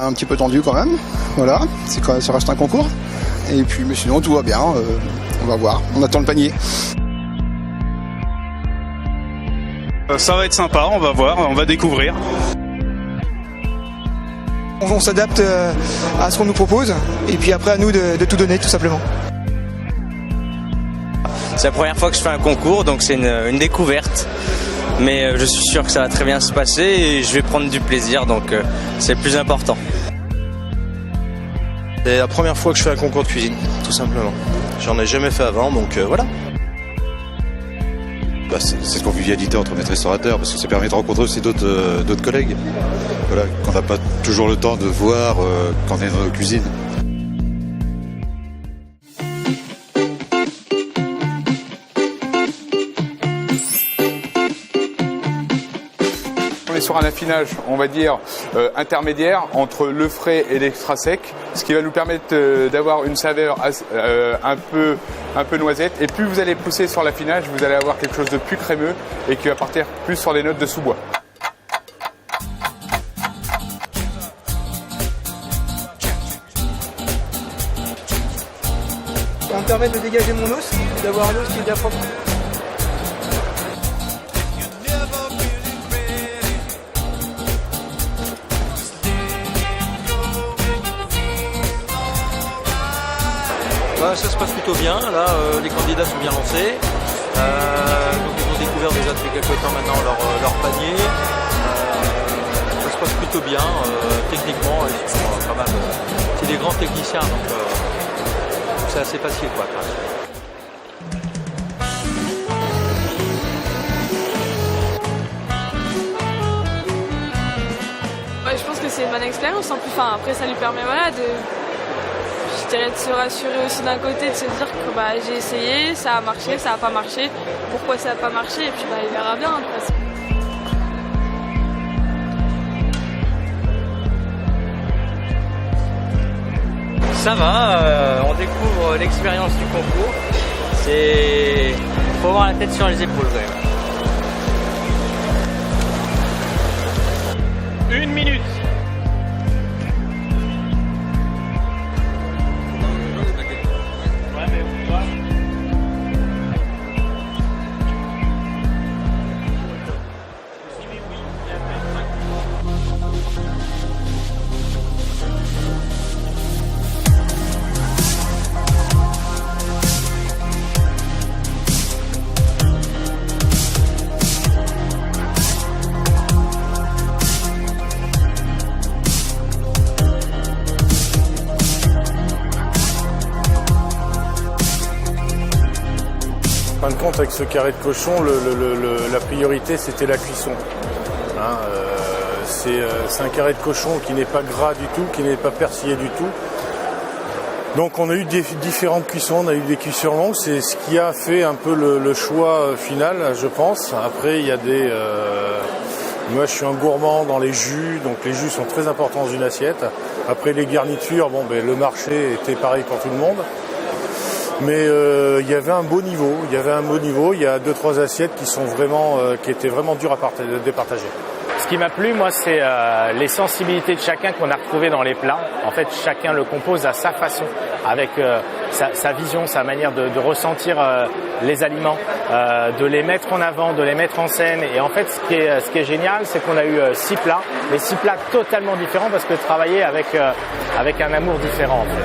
Un petit peu tendu quand même, voilà, ça reste un concours. Et puis, mais sinon tout va bien, on va voir, on attend le panier. Ça va être sympa, on va voir, on va découvrir. On s'adapte à ce qu'on nous propose et puis après à nous de tout donner tout simplement. C'est la première fois que je fais un concours, donc c'est une découverte. Mais je suis sûr que ça va très bien se passer et je vais prendre du plaisir, donc c'est le plus important. C'est la première fois que je fais un concours de cuisine, tout simplement. J'en ai jamais fait avant, donc voilà. C'est cette convivialité entre maîtres restaurateurs, parce que ça permet de rencontrer aussi d'autres collègues, voilà, qu'on n'a pas toujours le temps de voir quand on est dans nos cuisines. On est sur un affinage, on va dire, intermédiaire entre le frais et l'extra sec, ce qui va nous permettre d'avoir une saveur un peu noisette. Et plus vous allez pousser sur l'affinage, vous allez avoir quelque chose de plus crémeux et qui va partir plus sur les notes de sous-bois. Ça va me permettre de dégager mon os et d'avoir un os qui est bien propre. Ça se passe plutôt bien, là les candidats sont bien lancés, donc ils ont découvert déjà depuis quelques temps maintenant leur panier, ça se passe plutôt bien, techniquement ils sont quand même, c'est des grands techniciens donc c'est assez facile quoi. Ouais, je pense que c'est une bonne expérience en plus, après ça lui permet de se rassurer aussi d'un côté, de se dire que j'ai essayé, ça a marché, ça n'a pas marché, pourquoi ça n'a pas marché, et puis il verra bien de toute façon. Ça va, on découvre l'expérience du concours, faut avoir la tête sur les épaules quand même. 1 minute. En fin de compte, avec ce carré de cochon, la priorité c'était la cuisson. C'est un carré de cochon qui n'est pas gras du tout, qui n'est pas persillé du tout. Donc on a eu différentes cuissons, on a eu des cuissons longues, c'est ce qui a fait un peu le choix final, je pense. Après il y a moi je suis un gourmand dans les jus, donc les jus sont très importants dans une assiette. Après les garnitures, le marché était pareil pour tout le monde. Mais il y avait un beau niveau, il y a 2-3 assiettes qui étaient vraiment dures à départager. Ce qui m'a plu, moi, c'est les sensibilités de chacun qu'on a retrouvées dans les plats. En fait, chacun le compose à sa façon, avec sa vision, sa manière de ressentir les aliments, de les mettre en avant, de les mettre en scène. Et en fait, ce qui est génial, c'est qu'on a eu 6 plats, mais 6 plats totalement différents parce que travailler avec un amour différent. En fait.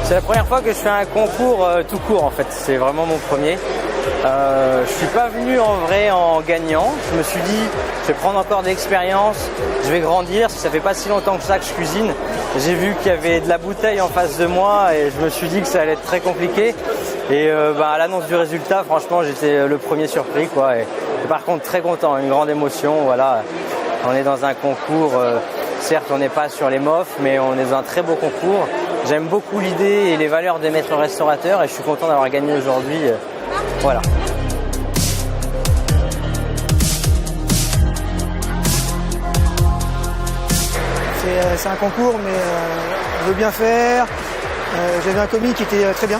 C'est la première fois que je fais un concours tout court en fait, c'est vraiment mon premier. Je suis pas venu en vrai en gagnant, je me suis dit je vais prendre encore d'expérience, je vais grandir, parce que ça fait pas si longtemps que ça que je cuisine. J'ai vu qu'il y avait de la bouteille en face de moi et je me suis dit que ça allait être très compliqué. Et à l'annonce du résultat, franchement j'étais le premier surpris quoi. Et par contre très content, une grande émotion, voilà. On est dans un concours, certes on n'est pas sur les MOF, mais on est dans un très beau concours. J'aime beaucoup l'idée et les valeurs des maîtres restaurateurs et je suis content d'avoir gagné aujourd'hui. Voilà. C'est un concours, mais on veut bien faire. J'avais un commis qui était très bien,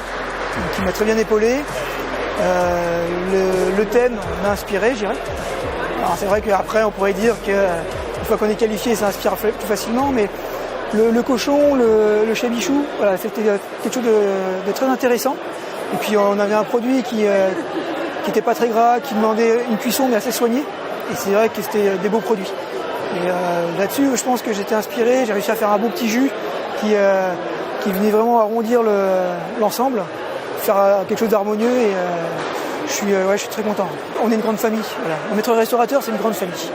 qui m'a très bien épaulé. Le thème m'a inspiré, je dirais. Alors c'est vrai qu'après on pourrait dire qu'une fois qu'on est qualifié ça inspire plus facilement, mais le cochon, le chabichou, voilà, c'était quelque chose de très intéressant. Et puis on avait un produit qui était pas très gras, qui demandait une cuisson mais assez soignée. Et c'est vrai que c'était des beaux produits. Et là-dessus, je pense que j'étais inspiré, j'ai réussi à faire un beau petit jus qui venait vraiment arrondir l'ensemble, faire quelque chose d'harmonieux et je suis très content. On est une grande famille. Voilà. Un maître restaurateur, c'est une grande famille.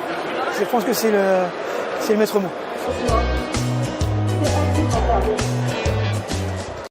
Je pense que c'est le maître mot.